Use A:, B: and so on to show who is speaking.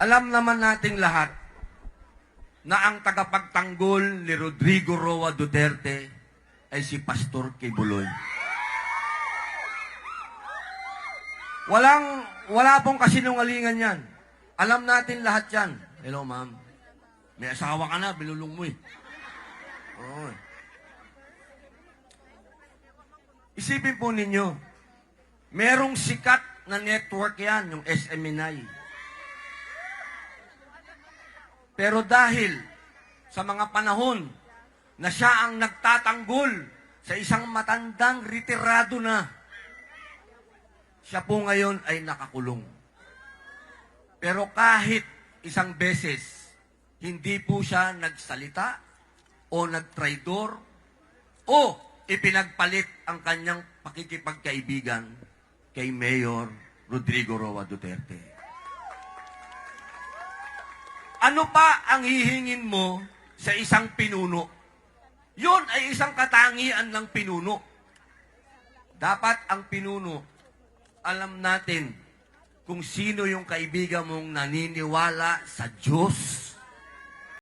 A: Alam naman nating lahat na ang tagapagtanggol ni Rodrigo Roa Duterte ay si Pastor Kibuloy. Wala pong kasinungalingan yan. Alam natin lahat yan. Hello, ma'am. May asawa ka na, binulong mo eh. Oo. Isipin po ninyo, merong sikat na network yan, yung SMNI. Pero dahil sa mga panahon na siya ang nagtatanggol sa isang matandang retirado na, siya po ngayon ay nakakulong. Pero kahit isang beses, hindi po siya nagsalita o nagtraidor o ipinagpalit ang kanyang pakikipagkaibigan kay Mayor Rodrigo Roa Duterte. Ano pa ang hihingin mo sa isang pinuno? Yun ay isang katangian ng pinuno. Dapat ang pinuno, alam natin kung sino yung kaibigan mong naniniwala sa Diyos